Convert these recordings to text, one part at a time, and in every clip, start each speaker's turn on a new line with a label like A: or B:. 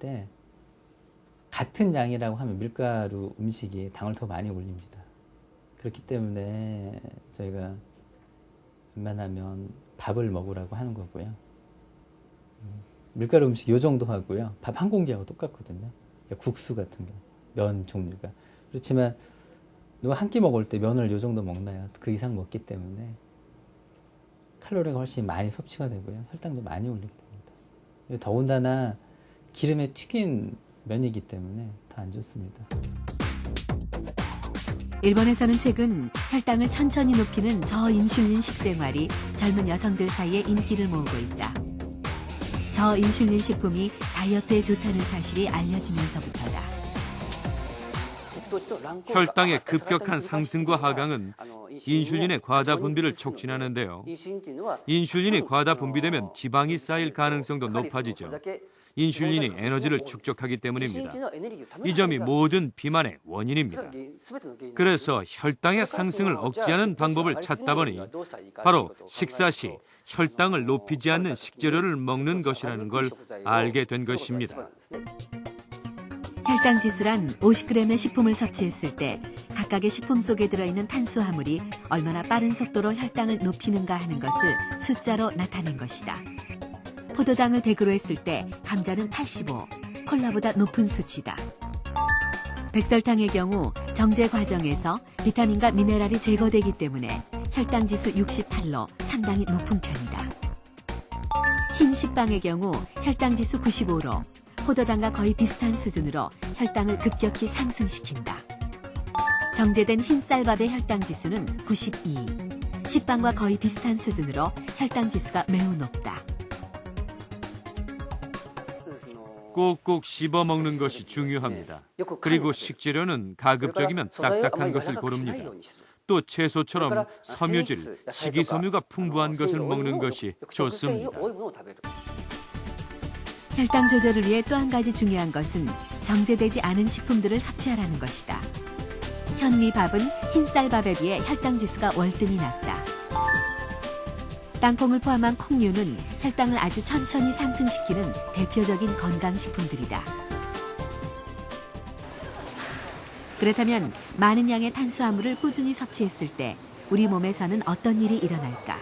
A: 때 같은 양이라고 하면 밀가루 음식이 당을 더 많이 올립니다. 그렇기 때문에 저희가 웬만하면 밥을 먹으라고 하는 거고요. 밀가루 음식 요 정도 하고요. 밥 한 공기하고 똑같거든요. 국수 같은 거, 면 종류가. 그렇지만 누가 한 끼 먹을 때 면을 요 정도 먹나요? 그 이상 먹기 때문에 칼로리가 훨씬 많이 섭취가 되고요. 혈당도 많이 올리게 됩니다. 더군다나 기름에 튀긴 면이기 때문에 더 안 좋습니다.
B: 일본에서는 최근 혈당을 천천히 높이는 저인슐린 식생활이 젊은 여성들 사이에 인기를 모으고 있다. 저인슐린 식품이 다이어트에 좋다는 사실이 알려지면서부터다.
C: 혈당의 급격한 상승과 하강은 인슐린의 과다 분비를 촉진하는데요. 인슐린이 과다 분비되면 지방이 쌓일 가능성도 높아지죠. 인슐린이 에너지를 축적하기 때문입니다. 이 점이 모든 비만의 원인입니다. 그래서 혈당의 상승을 억제하는 방법을 찾다 보니 바로 식사 시 혈당을 높이지 않는 식재료를 먹는 것이라는 걸 알게 된 것입니다.
B: 혈당 지수란 50g의 식품을 섭취했을 때 각각의 식품 속에 들어있는 탄수화물이 얼마나 빠른 속도로 혈당을 높이는가 하는 것을 숫자로 나타낸 것이다. 포도당을 100으로 했을 때 감자는 85, 콜라보다 높은 수치다. 백설탕의 경우 정제 과정에서 비타민과 미네랄이 제거되기 때문에 혈당 지수 68로 상당히 높은 편이다. 흰 식빵의 경우 혈당 지수 95로 포도당과 거의 비슷한 수준으로 혈당을 급격히 상승시킨다. 정제된 흰 쌀밥의 혈당 지수는 92, 식빵과 거의 비슷한 수준으로 혈당 지수가 매우 높다.
C: 꼭꼭 씹어 먹는 것이 중요합니다. 그리고 식재료는 가급적이면 딱딱한 것을 고릅니다. 또 채소처럼 섬유질, 식이섬유가 풍부한 것을 먹는 것이 좋습니다.
B: 혈당 조절을 위해 또 한 가지 중요한 것은 정제되지 않은 식품들을 섭취하라는 것이다. 현미밥은 흰쌀밥에 비해 혈당 지수가 월등히 낮다. 땅콩을 포함한 콩류는 혈당을 아주 천천히 상승시키는 대표적인 건강식품들이다. 그렇다면 많은 양의 탄수화물을 꾸준히 섭취했을 때 우리 몸에서는 어떤 일이 일어날까?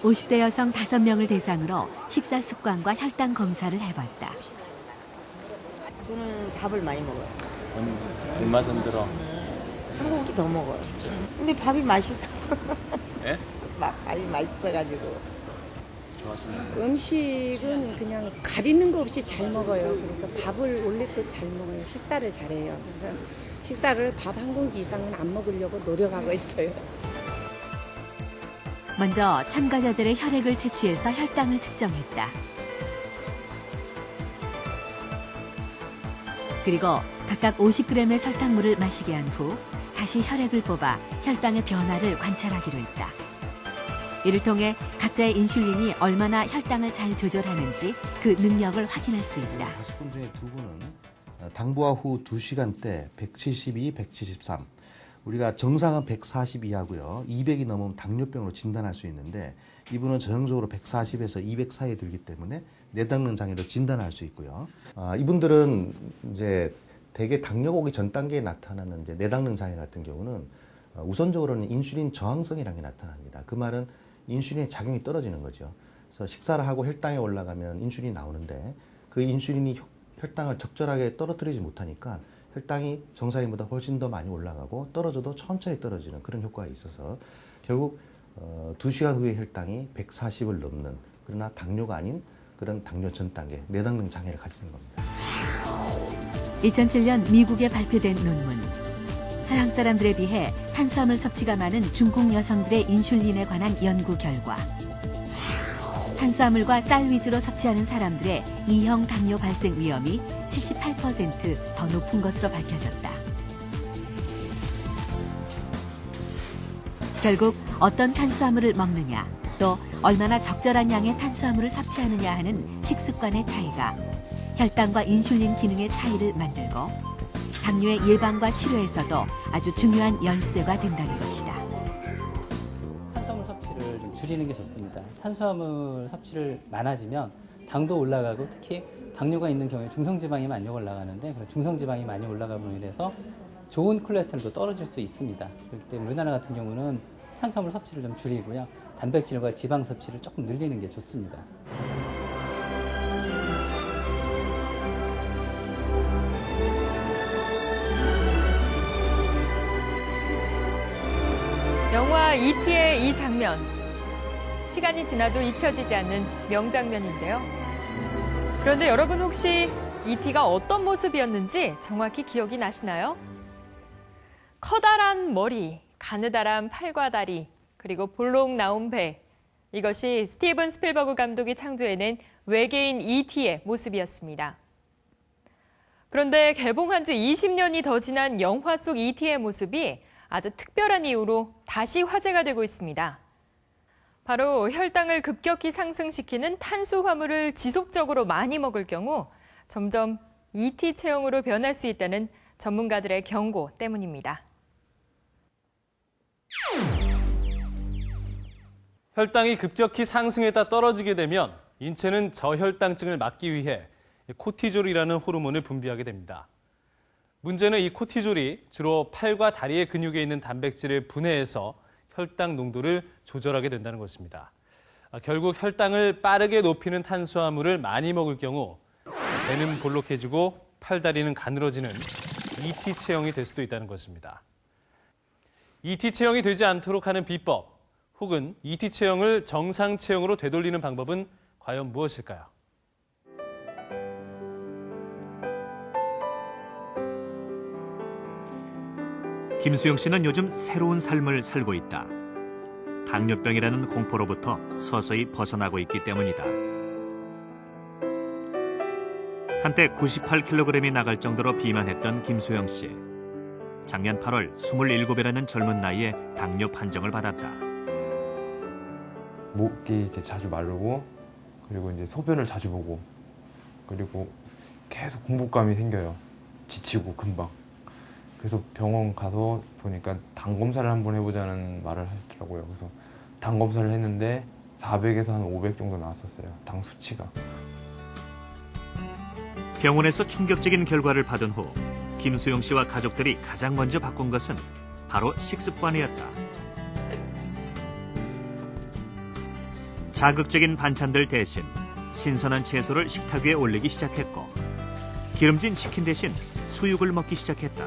B: 50대 여성 5명을 대상으로 식사 습관과 혈당 검사를 해봤다.
D: 저는 밥을 많이 먹어요.
A: 얼마 정도로?
D: 한 공기 더 먹어요. 근데 밥이 맛있어.
A: 예?
D: 밥이 맛있어가지고.
A: 좋았습니다.
E: 음식은 그냥 가리는 거 없이 잘 먹어요. 그래서 밥을 원래 또 잘 먹어요. 식사를 잘해요. 그래서 식사를 밥 한 공기 이상은 안 먹으려고 노력하고 있어요.
B: 먼저 참가자들의 혈액을 채취해서 혈당을 측정했다. 그리고 각각 50g의 설탕물을 마시게 한 후 다시 혈액을 뽑아 혈당의 변화를 관찰하기로 했다. 이를 통해 각자의 인슐린이 얼마나 혈당을 잘 조절하는지 그 능력을 확인할 수 있다.
F: 5분 중에 2분은 당부화 후 2시간 때 172, 173. 우리가 정상은 140 이하고요. 200이 넘으면 당뇨병으로 진단할 수 있는데 이분은 전형적으로 140에서 200 사이에 들기 때문에 내당능 장애로 진단할 수 있고요. 이분들은 이제 대개 당뇨가 오기 전 단계에 나타나는 이제 내당능 장애 같은 경우는 우선적으로는 인슐린 저항성이라는 게 나타납니다. 그 말은 인슐린의 작용이 떨어지는 거죠. 그래서 식사를 하고 혈당이 올라가면 인슐린이 나오는데 그 인슐린이 혈당을 적절하게 떨어뜨리지 못하니까 혈당이 정상인보다 훨씬 더 많이 올라가고 떨어져도 천천히 떨어지는 그런 효과가 있어서 결국 2시간 후에 혈당이 140을 넘는 그러나 당뇨가 아닌 그런 당뇨 전 단계, 내당능 장애를 가지는 겁니다.
B: 2007년 미국에 발표된 논문. 서양 사람들에 비해 탄수화물 섭취가 많은 중국 여성들의 인슐린에 관한 연구 결과. 탄수화물과 쌀 위주로 섭취하는 사람들의 2형 당뇨 발생 위험이 78% 더 높은 것으로 밝혀졌다. 결국 어떤 탄수화물을 먹느냐, 또 얼마나 적절한 양의 탄수화물을 섭취하느냐 하는 식습관의 차이가 혈당과 인슐린 기능의 차이를 만들고 당뇨의 예방과 치료에서도 아주 중요한 열쇠가 된다는 것이다.
A: 탄수화물 섭취를 좀 줄이는 게 좋습니다. 탄수화물 섭취를 많아지면 당도 올라가고 특히 당뇨가 있는 경우에 중성지방이 많이 올라가는데 중성지방이 많이 올라감으로 인해서 좋은 콜레스테롤도 떨어질 수 있습니다. 그렇기 때문에 우리나라 같은 경우는 탄수화물 섭취를 좀 줄이고요. 단백질과 지방 섭취를 조금 늘리는 게 좋습니다.
G: 영화 E.T.의 이 장면. 시간이 지나도 잊혀지지 않는 명장면인데요. 그런데 여러분 혹시 E.T.가 어떤 모습이었는지 정확히 기억이 나시나요? 커다란 머리, 가느다란 팔과 다리, 그리고 볼록 나온 배. 이것이 스티븐 스필버그 감독이 창조해낸 외계인 E.T.의 모습이었습니다. 그런데 개봉한 지 20년이 더 지난 영화 속 E.T.의 모습이 아주 특별한 이유로 다시 화제가 되고 있습니다. 바로 혈당을 급격히 상승시키는 탄수화물을 지속적으로 많이 먹을 경우 점점 E.T. 체형으로 변할 수 있다는 전문가들의 경고 때문입니다.
H: 혈당이 급격히 상승했다 떨어지게 되면 인체는 저혈당증을 막기 위해 코티졸이라는 호르몬을 분비하게 됩니다. 문제는 이 코티졸이 주로 팔과 다리의 근육에 있는 단백질을 분해해서 혈당 농도를 조절하게 된다는 것입니다. 결국 혈당을 빠르게 높이는 탄수화물을 많이 먹을 경우 배는 볼록해지고 팔다리는 가늘어지는 E.T. 체형이 될 수도 있다는 것입니다. E.T. 체형이 되지 않도록 하는 비법 혹은 E.T. 체형을 정상 체형으로 되돌리는 방법은 과연 무엇일까요?
I: 김수영 씨는 요즘 새로운 삶을 살고 있다. 당뇨병이라는 공포로부터 서서히 벗어나고 있기 때문이다. 한때 98kg이 나갈 정도로 비만했던 김수영 씨. 작년 8월 27이라는 젊은 나이에 당뇨 판정을 받았다.
J: 목이 이렇게 자주 마르고 그리고 이제 소변을 자주 보고 그리고 계속 공복감이 생겨요. 지치고 금방. 그래서 병원 가서 보니까 당 검사를 한번 해보자는 말을 하시더라고요. 그래서 당 검사를 했는데 400에서 한 500 정도 나왔었어요. 당 수치가.
I: 병원에서 충격적인 결과를 받은 후 김수영 씨와 가족들이 가장 먼저 바꾼 것은 바로 식습관이었다. 자극적인 반찬들 대신 신선한 채소를 식탁 위에 올리기 시작했고 기름진 치킨 대신 수육을 먹기 시작했다.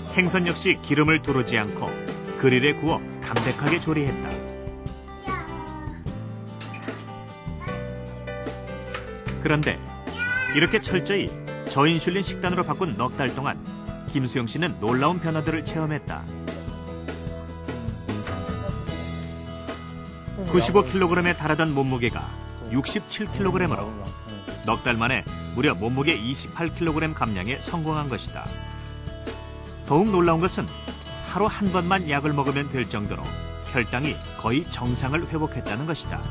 I: 생선 역시 기름을 두르지 않고 그릴에 구워 담백하게 조리했다. 그런데 이렇게 철저히 저인슐린 식단으로 바꾼 넉 달 동안 김수영 씨는 놀라운 변화들을 체험했다. 95kg에 달하던 몸무게가 67kg으로 넉 달 만에 무려 몸무게 28kg 감량에 성공한 것이다. 더욱 놀라운 것은 하루 한 번만 약을 먹으면 될 정도로 혈당이 거의 정상을 회복했다는 것이다.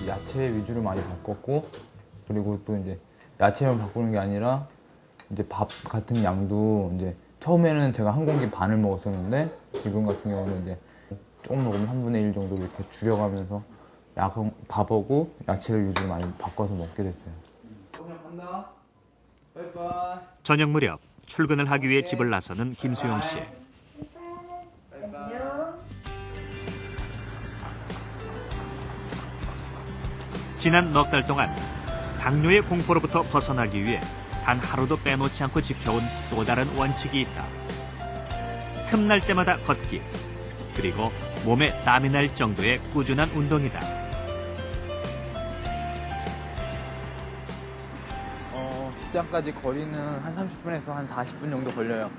K: 야채 위주로 많이 바꿨고 그리고 또 이제 야채만 바꾸는 게 아니라 이제 밥 같은 양도 이제 처음에는 제가 한 공기 반을 먹었었는데 지금 같은 경우는 이제 조금 먹으면 1/3 정도로 이렇게 줄여가면서 밥하고 야채를 위주로 많이 바꿔서 먹게 됐어요.
I: 저녁 무렵 출근을 하기 위해 집을 나서는 김수영 씨. 지난 넉 달 동안 당뇨의 공포로부터 벗어나기 위해 단 하루도 빼놓지 않고 지켜온 또 다른 원칙이 있다. 틈날 때마다 걷기, 그리고 몸에 땀이 날 정도의 꾸준한 운동이다.
K: 직장까지 거리는 한 30분에서 한 40분 정도 걸려요.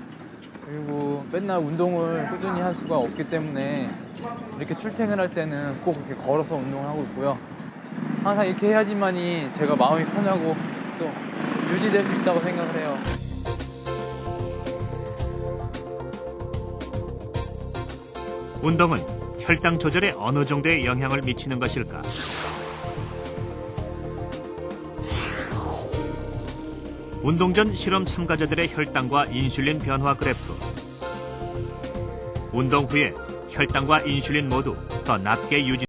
K: 그리고 맨날 운동을 꾸준히 할 수가 없기 때문에 이렇게 출퇴근할 때는 꼭 이렇게 걸어서 운동을 하고 있고요. 항상 이렇게 해야지만이 제가 마음이 편하고 또 유지될 수 있다고 생각을 해요.
I: 운동은 혈당 조절에 어느 정도의 영향을 미치는 것일까? 운동 전 실험 참가자들의 혈당과 인슐린 변화 그래프. 운동 후에 혈당과 인슐린 모두 더 낮게 유지.